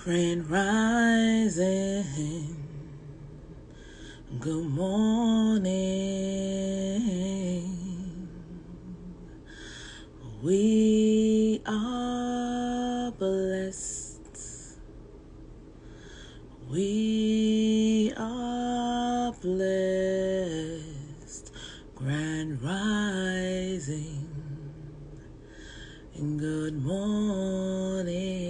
Grand rising, good morning. We are blessed. We are blessed. Grand rising, and good morning.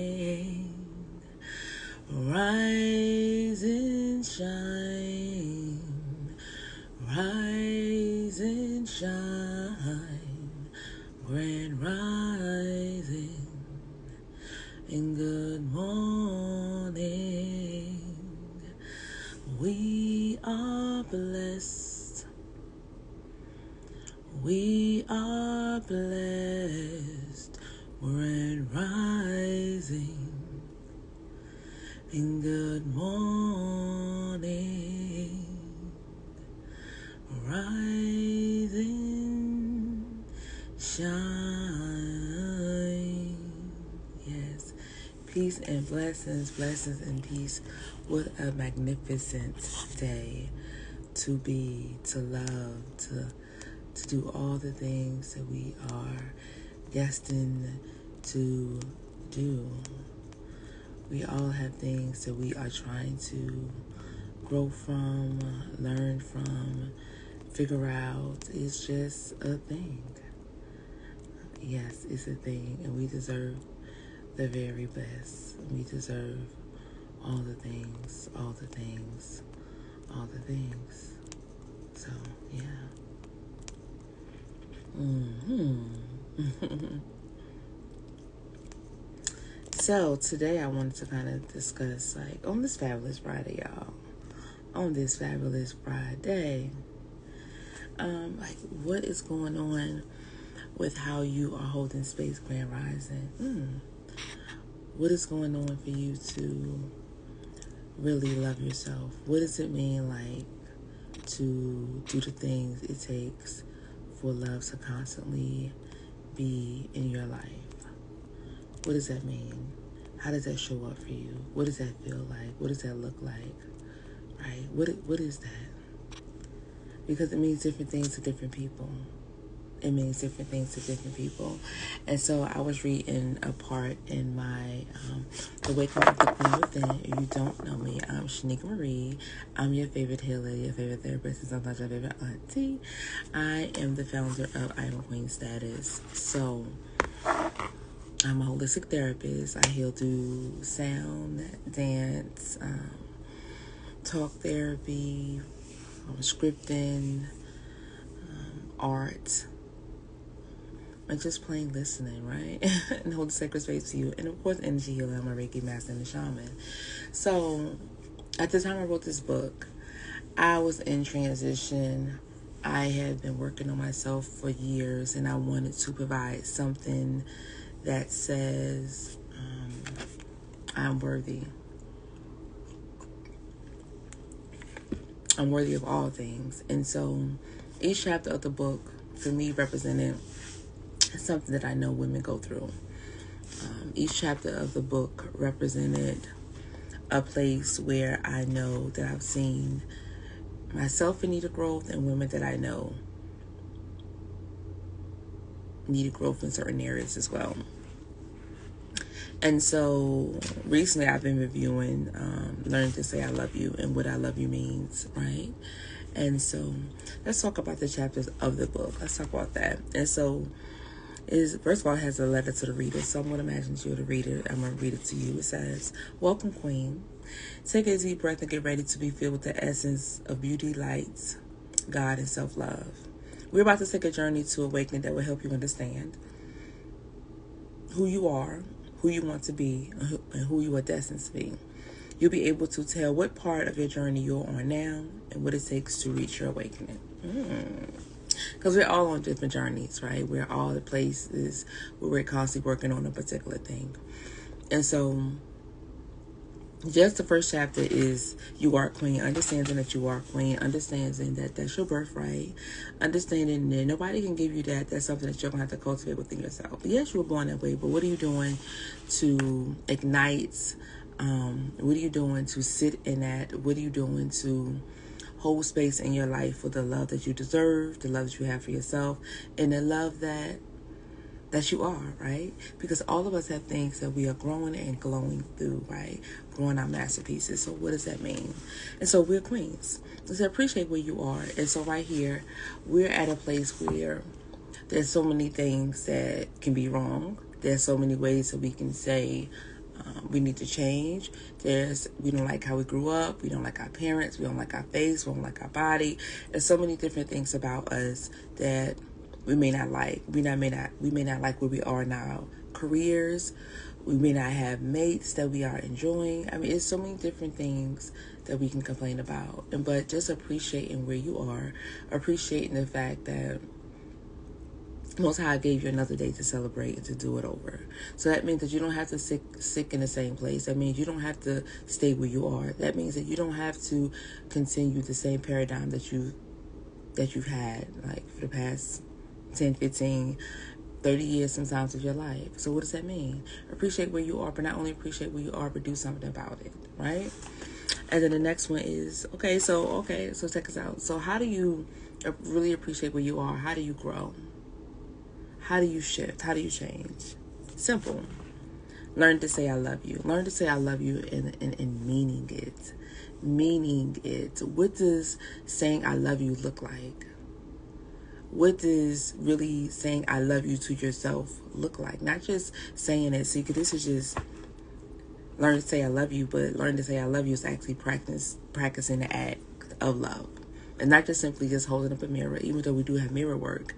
Rise and shine, rise and shine, grand rising, and good morning. We are blessed, we are blessed, grand rising, and good morning, rising, shine. Yes, peace and blessings, blessings and peace. What a magnificent day to be, to love, to do all the things that we are destined to do. We all have things that we are trying to grow from, learn from, figure out. It's just a thing. Yes, it's a thing, and we deserve the very best. We deserve all the things, all the things, all the things. So, yeah. So today I wanted to kind of discuss, like, on this fabulous Friday, y'all. On this fabulous Friday, like, what is going on with how you are holding space, Grand Rising? What is going on for you to really love yourself? What does it mean, like, to do the things it takes for love to constantly be in your life? What does that mean? How does that show up for you? What does that feel like? What does that look like? Right? What is that? Because it means different things to different people. It means different things to different people. And so I was reading a part in my Awaken of the Queen Within. If you don't know me, I'm Shenika Marie. I'm your favorite healer, your favorite therapist, and sometimes your favorite auntie. I am the founder of I Am a Queen Status. So I'm a holistic therapist. I heal through sound, dance, talk therapy, scripting, art, and just plain listening, right? And hold the sacred space to you. And of course, energy healing. I'm a Reiki master and a shaman. So at the time I wrote this book, I was in transition. I had been working on myself for years, and I wanted to provide something that says I'm worthy. I'm worthy of all things. And so each chapter of the book for me represented something that I know women go through. Each chapter of the book represented a place where I know that I've seen myself in need of growth, and women that I know needed growth in certain areas as well. And so recently I've been reviewing Learning to Say I Love You and what I love you means, right? And so let's talk about the chapters of the book. Let's talk about that. And so first of all, it has a letter to the reader. So I'm going to imagine you're the reader. I'm going to read it to you. It says, "Welcome, Queen. Take a deep breath and get ready to be filled with the essence of beauty, light, God, and self-love. We're about to take a journey to awakening that will help you understand who you are, who you want to be, and who you are destined to be. You'll be able to tell what part of your journey you're on now and what it takes to reach your awakening." Because we're all on different journeys, right? We're all the places where we're constantly working on a particular thing. And so just the first chapter is you are queen, understanding that you are queen, understanding that that's your birthright, understanding that nobody can give you that. That's something that you're going to have to cultivate within yourself. Yes, you were born that way, but what are you doing to ignite What are you doing to sit in that? What are you doing to hold space in your life for the love that you deserve, the love that you have for yourself, and the love that you are, right? Because all of us have things that we are growing and glowing through, right? Growing our masterpieces. So what does that mean? And so we're queens. So appreciate where you are. And so right here, we're at a place where there's so many things that can be wrong. There's so many ways that we can say we need to change. We don't like how we grew up. We don't like our parents. We don't like our face. We don't like our body. There's so many different things about us that we may not like. We may not like where we are in our careers. We may not have mates that we are enjoying. I mean, it's so many different things that we can complain about. But just appreciating where you are, appreciating the fact that Most High gave you another day to celebrate and to do it over. So that means that you don't have to stick in the same place. That means you don't have to stay where you are. That means that you don't have to continue the same paradigm that you've had, like, for the past 10, 15, 30 years sometimes of your life. So what does that mean? Appreciate where you are, but not only appreciate where you are, but do something about it, right? And then the next one is, so check us out. So how do you really appreciate where you are? How do you grow? How do you shift? How do you change? Simple. Learn to say I love you. Learn to say I love you and meaning it. Meaning it. What does saying I love you look like? What does really saying I love you to yourself look like? Not just saying it. See, because this is just learn to say I love you, but learn to say I love you is actually practicing the act of love. And not just simply just holding up a mirror, even though we do have mirror work.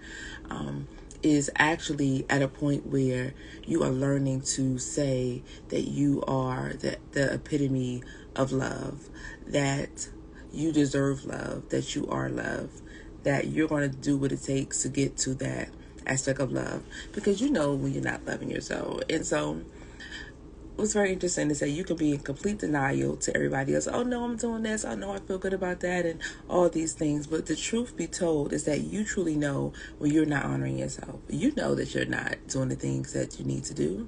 Is actually at a point where you are learning to say that you are the epitome of love, that you deserve love, that you are love, that you're going to do what it takes to get to that aspect of love, because you know when you're not loving yourself. And so what's very interesting is that you can be in complete denial to everybody else. Oh no, I'm doing this. Oh no, I feel good about that, and all these things. But the truth be told is that you truly know when you're not honoring yourself. You know that you're not doing the things that you need to do.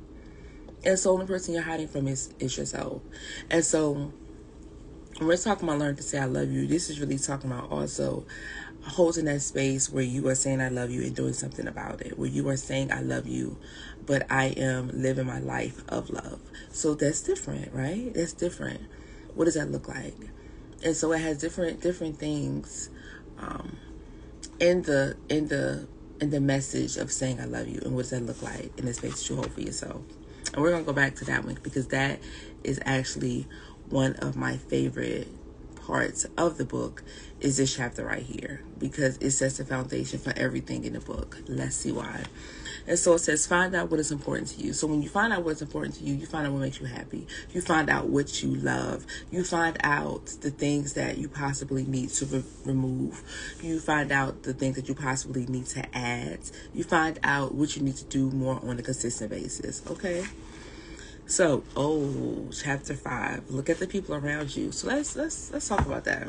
And so the only person you're hiding from is yourself. And so when we're talking about learning to say I love you, this is really talking about also holding that space where you are saying I love you and doing something about it, where you are saying I love you, but I am living my life of love. So that's different, right? That's different. What does that look like? And so it has different things in the message of saying I love you, and what does that look like in the space that you hold for yourself. And we're gonna go back to that one because that is actually one of my favorite parts of the book, is this chapter right here, because it sets the foundation for everything in the book. Let's see why. And so it says, find out what is important to you. So when you find out what's important to you, you find out what makes you happy. You find out what you love. You find out the things that you possibly need to remove. You find out the things that you possibly need to add. You find out what you need to do more on a consistent basis. Okay. So, chapter 5. Look at the people around you. So let's talk about that.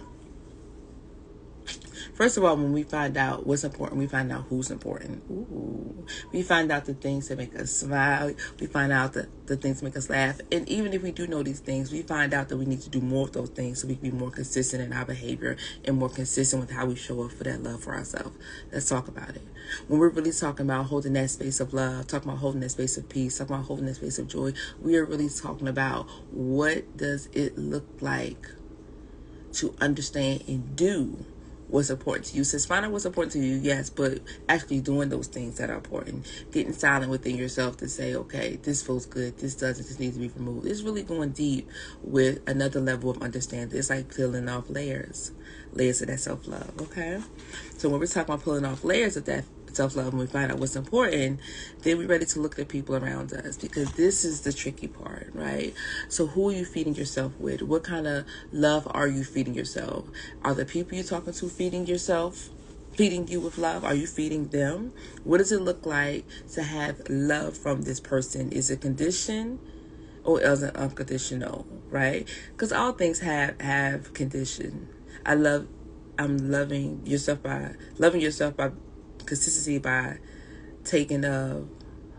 First of all, when we find out what's important, we find out who's important. Ooh. We find out the things that make us smile. We find out the things that make us laugh. And even if we do know these things, we find out that we need to do more of those things so we can be more consistent in our behavior and more consistent with how we show up for that love for ourselves. Let's talk about it. When we're really talking about holding that space of love, talking about holding that space of peace, talking about holding that space of joy, we are really talking about what does it look like to understand and do what's important to you. Says find out what's important to you, yes, but actually doing those things that are important. Getting silent within yourself to say, okay, this feels good, this doesn't, this needs to be removed. It's really going deep with another level of understanding. It's like peeling off layers of that self-love, okay? So when we're talking about pulling off layers of that self-love and we find out what's important, then we're ready to look at people around us, because this is the tricky part, right? So who are you feeding yourself with? What kind of love are you feeding yourself? Are the people you're talking to feeding you with love? Are you feeding them? What does it look like to have love from this person? Is it conditioned or is it unconditional, right? Because all things have condition. Loving yourself by consistency, by taking of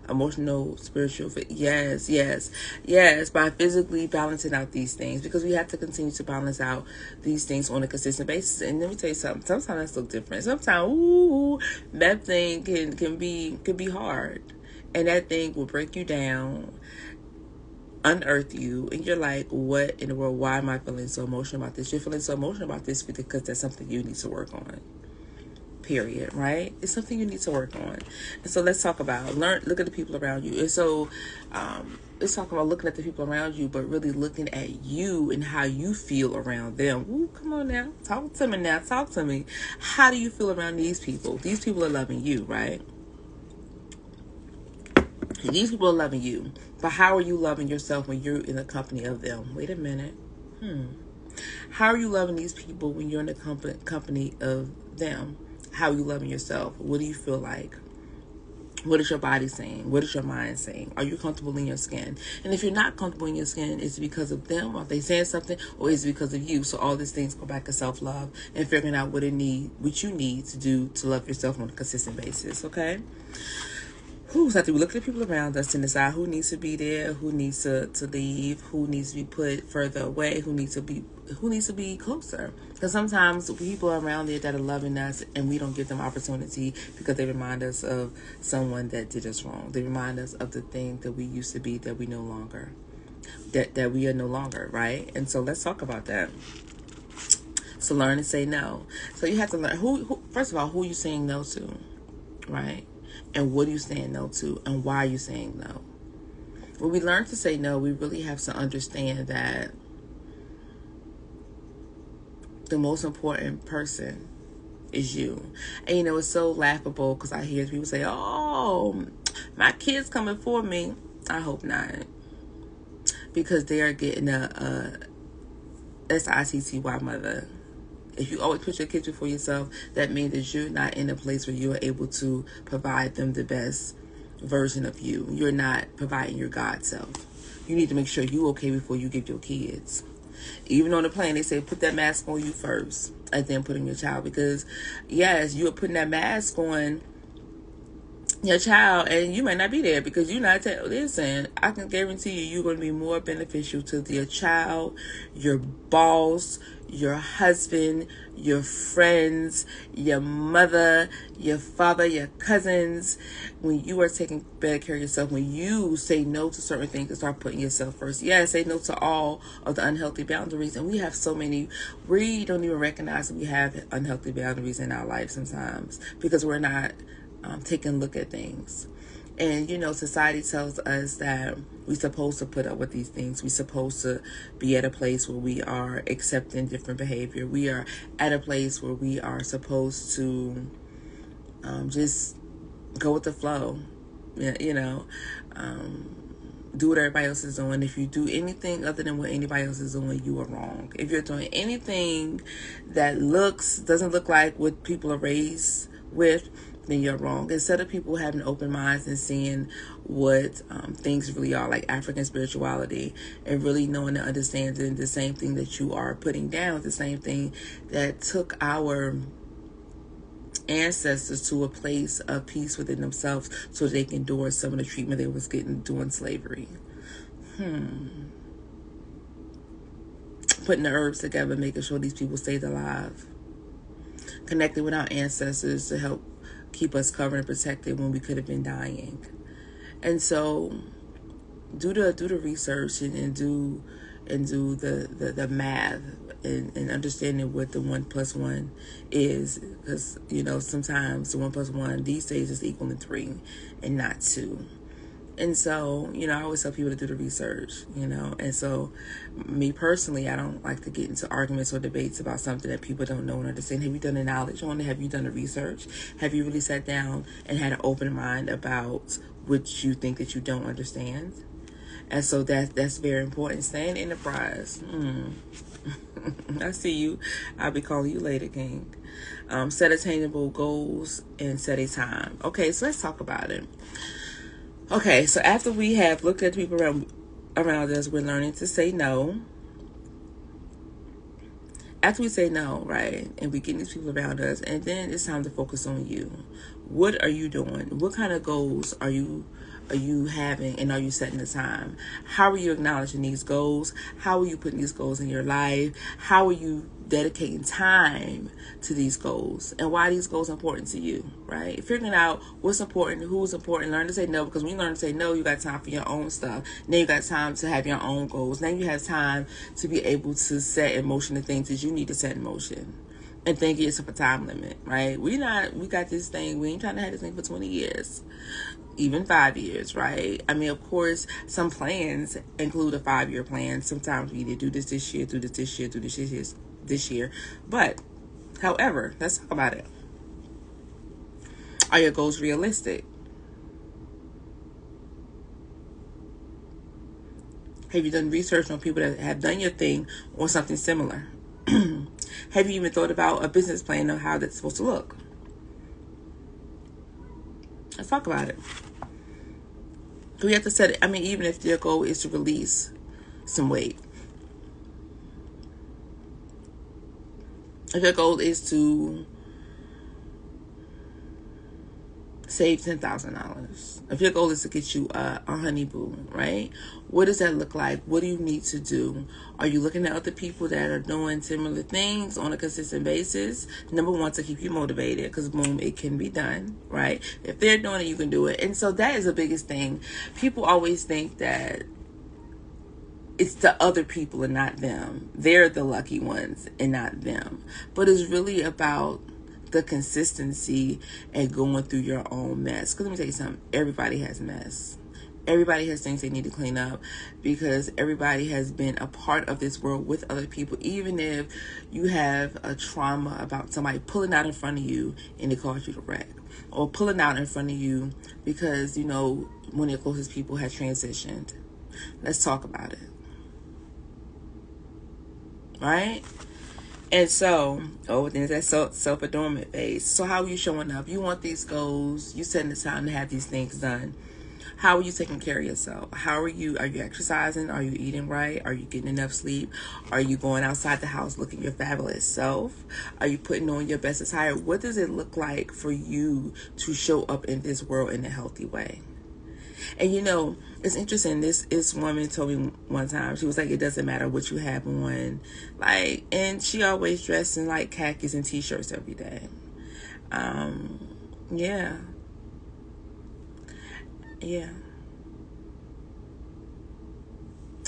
emotional, spiritual. Yes. By physically balancing out these things, because we have to continue to balance out these things on a consistent basis. And let me tell you something. Sometimes that's look different. Sometimes, that thing can be hard, and that thing will break you down, unearth you, and you're like, what in the world? Why am I feeling so emotional about this? You're feeling so emotional about this because that's something you need to work on. Period. Right? It's something you need to work on. And so let's talk about look at the people around you. And so let's talk about looking at the people around you, but really looking at you and how you feel around them. Ooh, come on now. Talk to me. How do you feel around these people? These people are loving you, right? These people are loving you. But how are you loving yourself when you're in the company of them? Wait a minute. How are you loving these people when you're in the company of them? How are you loving yourself? What do you feel like? What is your body saying? What is your mind saying? Are you comfortable in your skin? And if you're not comfortable in your skin, is it because of them? Are they saying something? Or is it because of you? So all these things go back to self-love and figuring out what you need to do to love yourself on a consistent basis, okay? So after we look at the people around us and decide who needs to be there, who needs to leave, who needs to be put further away, who needs to be closer. Because sometimes people are around there that are loving us and we don't give them opportunity because they remind us of someone that did us wrong. They remind us of the thing that we used to be that we no longer, that we are no longer, right? And so let's talk about that. So learn to say no. So you have to learn who first of all, who are you saying no to, right? And what are you saying no to? And why are you saying no? When we learn to say no, we really have to understand that the most important person is you. And it's so laughable because I hear people say, oh, my kid's coming for me. I hope not. Because they are getting a SITTY mother. If you always put your kids before yourself, that means that you're not in a place where you are able to provide them the best version of you. You're not providing your God self. You need to make sure you're okay before you give your kids. Even on the plane, they say put that mask on you first and then put in your child. Because, yes, you are putting that mask on your child and you might not be there because you're not listen, I can guarantee you're going to be more beneficial to your child, your boss, your husband, your friends, your mother, your father, your cousins, when you are taking better care of yourself, when you say no to certain things and start putting yourself first. Say no to all of the unhealthy boundaries. And we have so many, we don't even recognize that we have unhealthy boundaries in our life sometimes because we're not taking a look at things. And society tells us that we're supposed to put up with these things. We're supposed to be at a place where we are accepting different behavior. We are at a place where we are supposed to just go with the flow. Do what everybody else is doing. If you do anything other than what anybody else is doing, you are wrong. If you're doing anything that doesn't look like what people are raised with, then you're wrong. Instead of people having open minds and seeing what things really are, like African spirituality, and really knowing and understanding the same thing that you are putting down, the same thing that took our ancestors to a place of peace within themselves so they can endure some of the treatment they was getting during slavery. Putting the herbs together, making sure these people stayed alive. Connecting with our ancestors to help keep us covered and protected when we could have been dying. And so do the research and do the math and understanding what the 1 + 1 is, because sometimes the 1 + 1 these days is equal to 3 and not 2. And so, I always tell people to do the research, And so, me personally, I don't like to get into arguments or debates about something that people don't know and understand. Have you done the knowledge on it? Have you done the research? Have you really sat down and had an open mind about what you think that you don't understand? And so that's very important. Stay in enterprise. I see you. I'll be calling you later, King. Set attainable goals and set a time. Okay, so let's talk about it. Okay, so after we have looked at the people around us, we're learning to say no. After we say no, right, and we get these people around us, and then it's time to focus on you. What are you doing? What kind of goals are you are you having, and are you setting the time? How are you acknowledging these goals? How are you putting these goals in your life? How are you dedicating time to these goals, and why are these goals important to you, right? Figuring out what's important, who's important, learn to say no, because when you learn to say no, you got time for your own stuff. Now you got time to have your own goals. Now you have time to be able to set in motion the things that you need to set in motion. And think of yourself a time limit, right? We got this thing, we ain't trying to have this thing for 20 years. Even 5 years, right? I mean, of course, some plans include a 5-year plan. Sometimes we need to do this year, do this year, do this year. But, however, let's talk about it. Are your goals realistic? Have you done research on people that have done your thing or something similar? Have you even thought about a business plan of how that's supposed to look? Let's talk about it. We have to set it. I mean, even if your goal is to release some weight. If your goal is to save $10,000. If your goal is to get you a honeyboo, right? What does that look like? What do you need to do? Are you looking at other people that are doing similar things on a consistent basis? Number one, to keep you motivated, because boom, it can be done, right? If they're doing it, you can do it. And so that is the biggest thing. People always think that it's the other people and not them. They're the lucky ones and not them. But it's really about the consistency and going through your own mess. Because let me tell you something. Everybody has a mess. Everybody has things they need to clean up, because everybody has been a part of this world with other people. Even if you have a trauma about somebody pulling out in front of you and it caused you to wreck, or pulling out in front of you because, you know, one of your closest people has transitioned. Let's talk about it. Right? And so, there's that self-adornment phase. So how are you showing up? You want these goals. You setting the time to have these things done. How are you taking care of yourself? Are you exercising? Are you eating right? Are you getting enough sleep? Are you going outside the house looking your fabulous self? Are you putting on your best attire? What does it look like for you to show up in this world in a healthy way? And you know, it's interesting. This woman told me one time, she was like, it doesn't matter what you have on. Like, and she always dressed in like khakis and t-shirts every day. Yeah.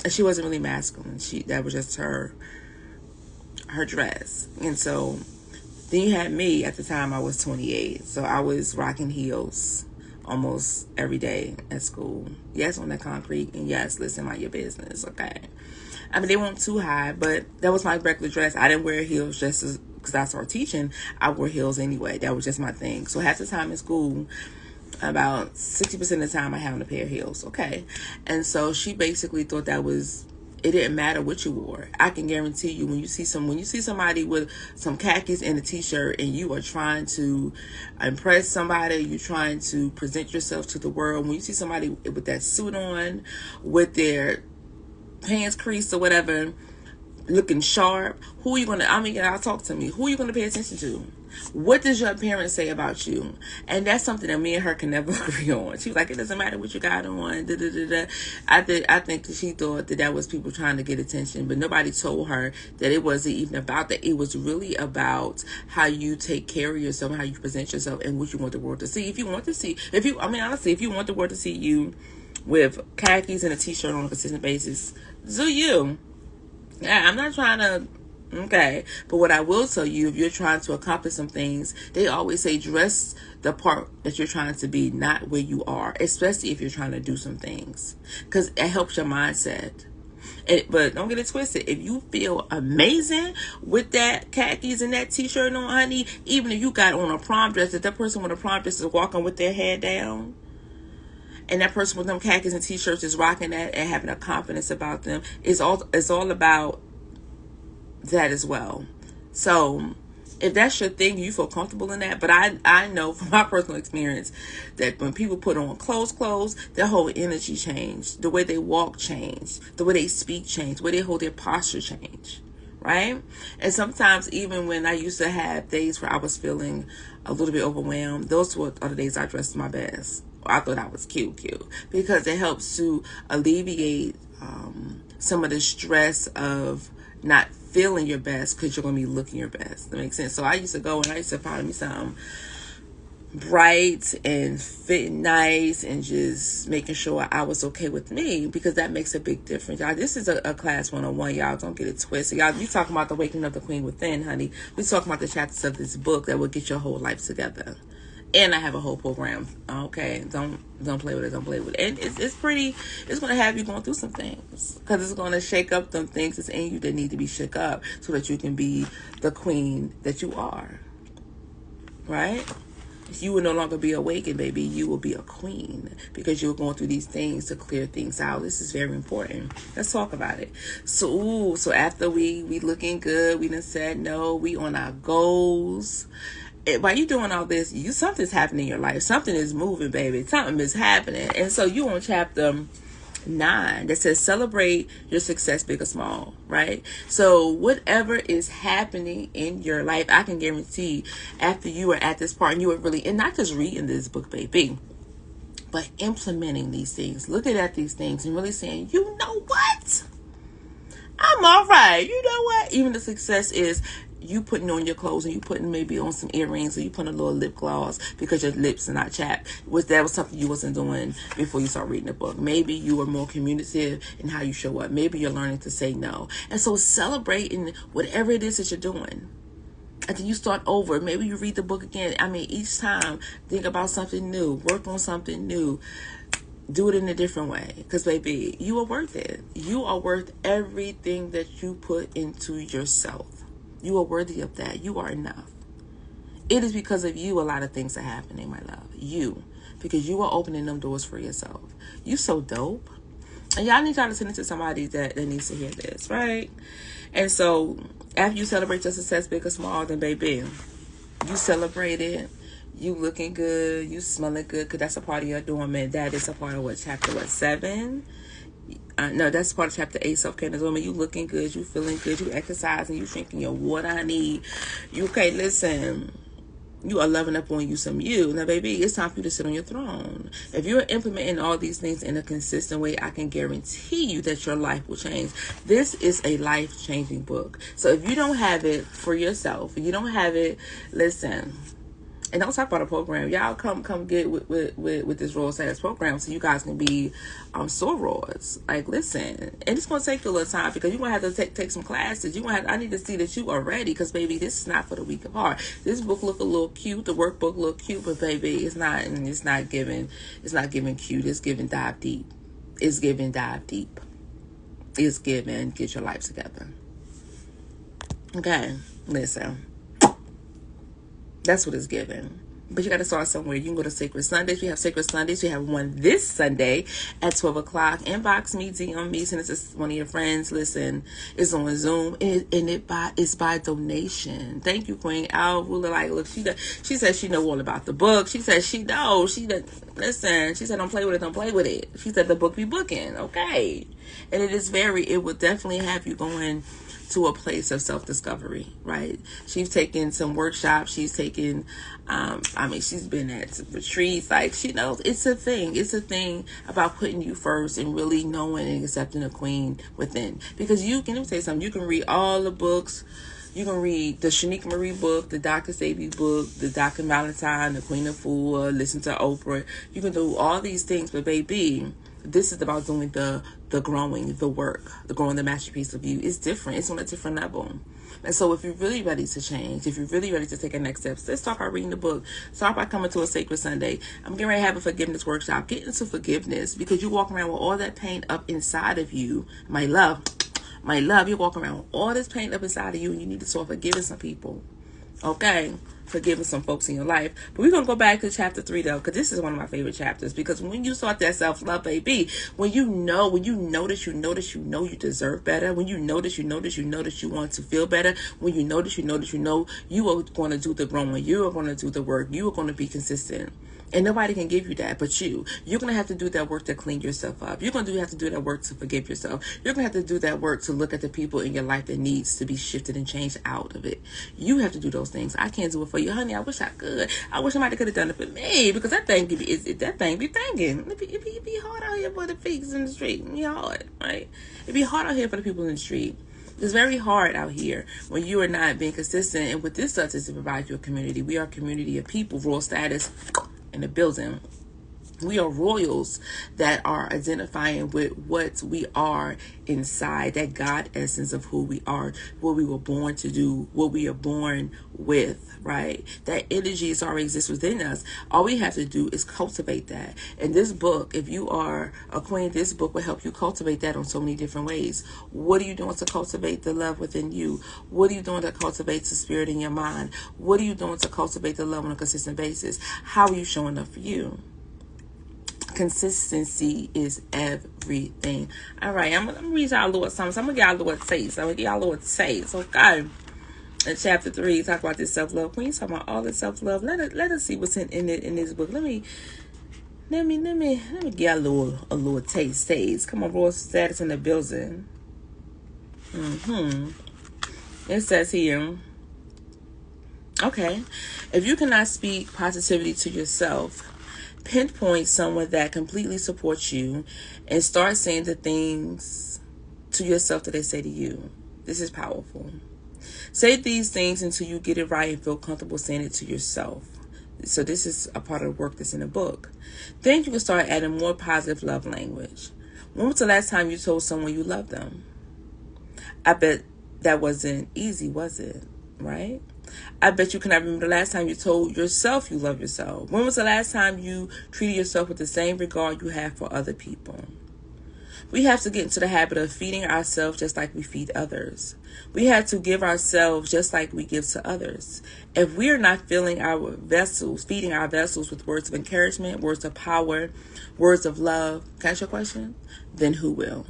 And she wasn't really masculine. That was just her dress. And so then you had me. At the time I was 28. So I was rocking heels almost every day at school. Yes, on the concrete, and yes, listen, mind your business, okay? I mean, they weren't too high, but that was my regular dress. I didn't wear heels just because I started teaching. I wore heels anyway. That was just my thing. So half the time in school, about 60% of the time I have on a pair of heels, okay? And so she basically thought that was, it didn't matter what you wore. I can guarantee you, when you see somebody with some khakis and a t-shirt and you are trying to impress somebody, you're trying to present yourself to the world, when you see somebody with that suit on, with their pants creased or whatever, looking sharp, who are you gonna, y'all talk to me, who are you gonna pay attention to? What does your appearance say about you? And that's something that me and her can never agree on. She was like, it doesn't matter what you got on. Da, da, da, da. I think that she thought that was people trying to get attention, but nobody told her that it wasn't even about that. It was really about how you take care of yourself, how you present yourself, and what you want the world to see. If you want the world to see you with khakis and a t-shirt on a consistent basis, do you. Yeah, I'm not trying to. Okay, but what I will tell you, if you're trying to accomplish some things, they always say dress the part that you're trying to be, not where you are, especially if you're trying to do some things, because it helps your mindset. But don't get it twisted. If you feel amazing with that khakis and that t-shirt on, honey, even if you got on a prom dress, if that person with a prom dress is walking with their head down, and that person with them khakis and t-shirts is rocking that and having a confidence about them, it's all about that as well. So if that's your thing, you feel comfortable in that. But I know from my personal experience that when people put on clothes, their whole energy changed. The way they walk changed. The way they speak changed. The way they hold their posture changed. Right? And sometimes even when I used to have days where I was feeling a little bit overwhelmed, those are the days I dressed my best. I thought that was cute, because it helps to alleviate some of the stress of not feeling your best because you're going to be looking your best. That makes sense. So I used to go and I used to find me something bright and fit nice and just making sure I was okay with me, because that makes a big difference. Y'all, this is a class 101. Y'all don't get it twisted. Y'all, you talking about the awakening of the queen within, honey. We talking about the chapters of this book that will get your whole life together. And I have a whole program. Okay, don't play with it. Don't play with it. And it's pretty. It's going to have you going through some things, because it's going to shake up them things that's in you that need to be shook up so that you can be the queen that you are. Right? You will no longer be awakened, baby. You will be a queen, because you're going through these things to clear things out. This is very important. Let's talk about it. So after we looking good, we done said no, we on our goals. While you doing all this, something's happening in your life. Something is moving, baby. Something is happening. And so you on chapter 9 that says celebrate your success, big or small, right? So whatever is happening in your life, I can guarantee after you are at this part and you are really, and not just reading this book, baby, but implementing these things, looking at these things and really saying, you know what? I'm all right. You know what? Even the success is you putting on your clothes and you putting maybe on some earrings, or you putting a little lip gloss because your lips are not chapped. That was something you wasn't doing before you start reading the book. Maybe you were more communicative in how you show up. Maybe you're learning to say no. And so celebrating whatever it is that you're doing. And then you start over. Maybe you read the book again. I mean, each time, think about something new. Work on something new. Do it in a different way. Because, baby, you are worth it. You are worth everything that you put into yourself. You are worthy of that. You are enough. It is because of you a lot of things are happening, my love. You. Because you are opening them doors for yourself. You so dope. And y'all need y'all to send it to somebody that needs to hear this, right? And so, after you celebrate your success, big or small, then, baby, you celebrate it. You looking good. You smelling good. Because that's a part of your adornment. That is a part of chapter 7? No, that's part of chapter 8, self-care as woman. You looking good, you feeling good, you exercising, you drinking your water, honey. You okay, listen. You are loving up on you some you. Now, baby, it's time for you to sit on your throne. If you're implementing all these things in a consistent way, I can guarantee you that your life will change. This is a life-changing book. So if you don't have it for yourself, if you don't have it, listen. And don't talk about a program. Y'all come get with this Royal Status program so you guys can be sorors. Like, listen. And it's going to take you a little time because you're going to have to take some classes. I need to see that you are ready, because, baby, this is not for the weak of heart. This book look a little cute. The workbook look cute, but, baby, it's not giving cute. It's giving dive deep. It's giving dive deep. It's giving get your life together. Okay, listen. That's what it's given. But you got to start somewhere. You can go to Sacred Sundays. We have Sacred Sundays. We have one this Sunday at 12 o'clock. Inbox me, DM me, send it to one of your friends. Listen, it's on Zoom, and it's by donation. Thank you, Queen Al. Look, she said she know all about the book. She said she knows. Listen, she said don't play with it, don't play with it. She said the book be booking, okay? And it will definitely have you going to a place of self-discovery, right? She's taken some workshops. She's taken, she's been at retreats. Like, she knows it's a thing. It's a thing about putting you first and really knowing and accepting a queen within. Because let me say something. You can read all the books. You can read the Shenika Marie book, the Dr. Sabi book, the Dr. Valentine, the Queen of Fool, listen to Oprah. You can do all these things, but, baby, this is about doing the growing, the work, the growing the masterpiece of you. It's different. It's on a different level. And so if you're really ready to change, if you're really ready to take a next step, let's start by reading the book. Start by coming to a Sacred Sunday. I'm getting ready to have a forgiveness workshop. Get into forgiveness, because you walk around with all that pain up inside of you. My love, you walk around with all this pain up inside of you, and you need to start forgiving some people. Okay? Forgiving some folks in your life. But we're going to go back to chapter 3, though, because this is one of my favorite chapters. Because when you start that self-love, baby, when you notice you deserve better, when you notice you want to feel better, when you notice you are going to do the growing, you are going to do the work, you are going to be consistent. And nobody can give you that but you. You're going to have to do that work to clean yourself up. You're going to have to do that work to forgive yourself. You're going to have to do that work to look at the people in your life that needs to be shifted and changed out of it. You have to do those things. I can't do it for you. Honey, I wish I could. I wish somebody could have done it for me, because that thing be thinking. It be hard out here for the pigs in the street. It be hard, right? It be hard out here for the people in the street. It's very hard out here when you are not being consistent. And with this stuff is to provide you a community. We are a community of people, royal status in the building. We are royals that are identifying with what we are inside, that God essence of who we are, what we were born to do, what we are born with, right? That energy is already exists within us. All we have to do is cultivate that. And this book, if you are a queen, this book will help you cultivate that on so many different ways. What are you doing to cultivate the love within you? What are you doing to cultivate the spirit in your mind? What are you doing to cultivate the love on a consistent basis? How are you showing up for you? Consistency is everything. All right, I'm gonna read y'all a little something. I'm gonna give y'all a little taste. Okay. In chapter 3, talk about this self-love. When you talk about all this self-love, let us see what's in this book. Let me get a little taste. Come on, royal status in the building. It says here, okay, if you cannot speak positivity to yourself, pinpoint someone that completely supports you and start saying the things to yourself that they say to you. This is powerful. Say these things until you get it right and feel comfortable saying it to yourself. So this is a part of the work that's in the book. Then you can start adding more positive love language. When was the last time you told someone you love them? I bet that wasn't easy, was it? Right? I bet you cannot remember the last time you told yourself you love yourself. When was the last time you treated yourself with the same regard you have for other people? We have to get into the habit of feeding ourselves just like we feed others. We have to give ourselves just like we give to others. If we are not feeding our vessels with words of encouragement, words of power, words of love, can I ask you a question? Then who will?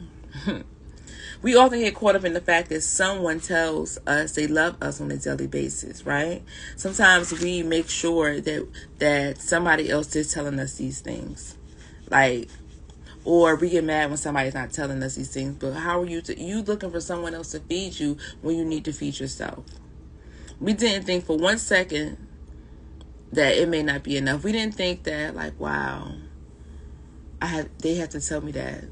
We often get caught up in the fact that someone tells us they love us on a daily basis, right? Sometimes we make sure that somebody else is telling us these things. Or we get mad when somebody's not telling us these things. But how are you looking for someone else to feed you when you need to feed yourself? We didn't think for 1 second that it may not be enough. We didn't think that, wow, they have to tell me that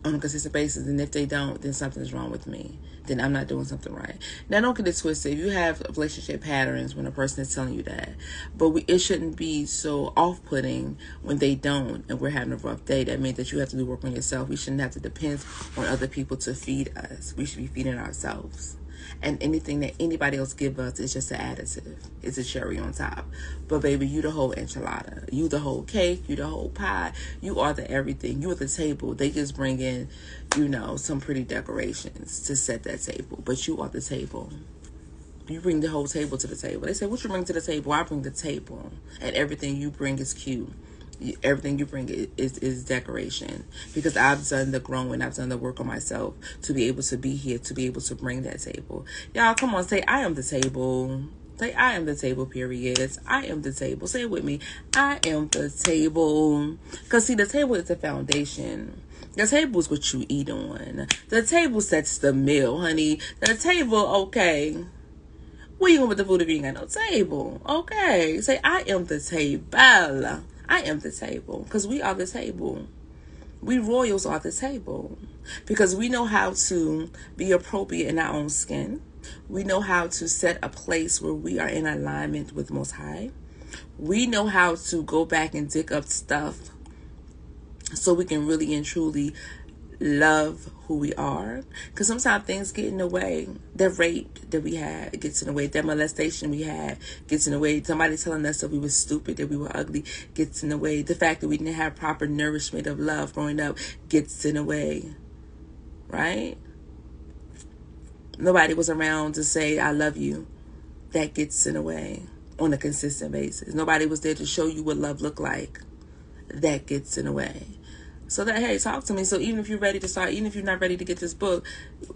on a consistent basis, and if they don't, then something's wrong with me. Then I'm not doing something right. Now, don't get it twisted. If you have relationship patterns when a person is telling you that, but it shouldn't be so off-putting when they don't, and we're having a rough day. That means that you have to do work on yourself. We shouldn't have to depend on other people to feed us. We should be feeding ourselves. And anything that anybody else give us is just an additive. It's a cherry on top. But baby, you the whole enchilada. You the whole cake. You the whole pie. You are the everything. You are the table. They just bring in, some pretty decorations to set that table. But you are the table. You bring the whole table to the table. They say, what you bring to the table? I bring the table. And everything you bring is cute. Everything you bring is decoration, because I've done the growing, I've done the work on myself to be able to be here, to be able to bring that table. Y'all, come on, say I am the table. Say I am the table, period. I am the table. Say it with me. I am the table. Because see, the table is the foundation. The table is what you eat on. The table sets the meal, honey. The table, okay. Where you going with the food if you ain't got no table? Okay. Say I am the table. I am the table, because we are the table. We royals are the table, because we know how to be appropriate in our own skin. We know how to set a place where we are in alignment with Most High. We know how to go back and dig up stuff so we can really and truly love who we are, because sometimes things get in the way. The rape that we had gets in the way. That molestation we had gets in the way. Somebody telling us that we were stupid, that we were ugly, gets in the way. The fact that we didn't have proper nourishment of love growing up gets in the way, right? Nobody was around to say I love you. That gets in the way on a consistent basis. Nobody was there to show you what love looked like. That gets in the way. So that, hey, talk to me. So even if you're ready to start, even if you're not ready to get this book,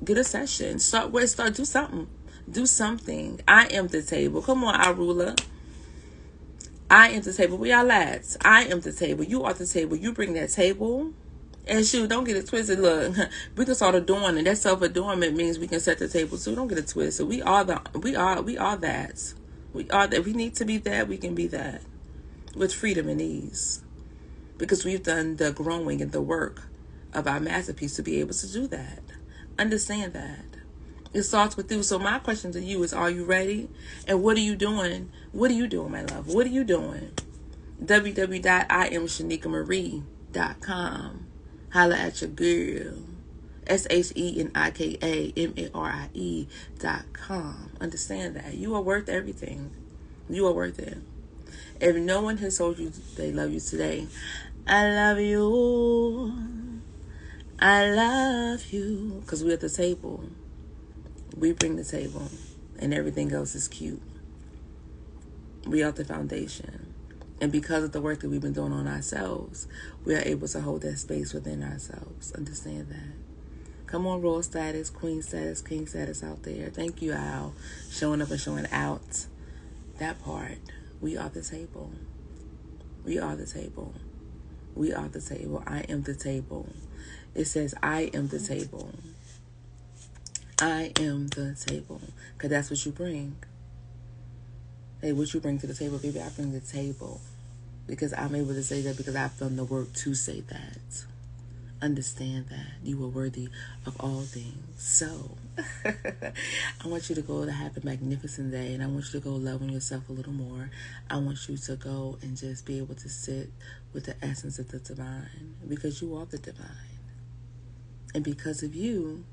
get a session. Start, do something. Do something. I am the table. Come on, our ruler. I am the table. We are lads. I am the table. You are the table. You bring that table. And shoot, don't get it twisted. Look, we can start adorning. That self-adornment means we can set the table too. Don't get it twisted. We are that. We are that. We are that. We need to be that. We can be that with freedom and ease, because we've done the growing and the work of our masterpiece to be able to do that. Understand that. It starts with you. So my question to you is, are you ready? And what are you doing? What are you doing, my love? What are you doing? www.iamshenikamarie.com. Holla at your girl. SHENIKAMARIE.com. Understand that. You are worth everything. You are worth it. If no one has told you they love you today, I love you. I love you. Because we're at the table. We bring the table. And everything else is cute. We are the foundation. And because of the work that we've been doing on ourselves, we are able to hold that space within ourselves. Understand that. Come on, royal status, queen status, king status out there. Thank you, Al. Showing up and showing out. That part. We are the table. We are the table. We are the table. I am the table. It says, I am the table. I am the table. Because that's what you bring. Hey, what you bring to the table, baby? I bring the table. Because I'm able to say that because I've done the work to say that. Understand that you are worthy of all things. So, I want you to go to have a magnificent day. And I want you to go love on yourself a little more. I want you to go and just be able to sit with the essence of the divine. Because you are the divine. And because of you,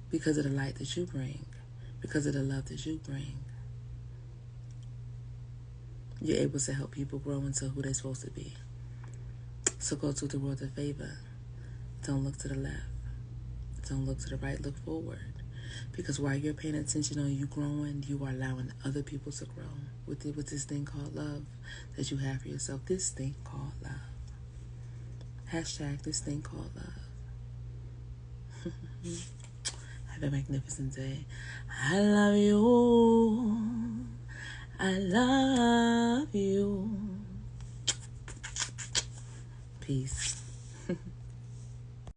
because of the light that you bring, because of the love that you bring, you're able to help people grow into who they're supposed to be. So go to the world of favor. Don't look to the left. Don't look to the right. Look forward. Because while you're paying attention on you growing, you are allowing other people to grow with this thing called love that you have for yourself. This thing called love. Hashtag this thing called love. Have a magnificent day. I love you. I love you. Peace.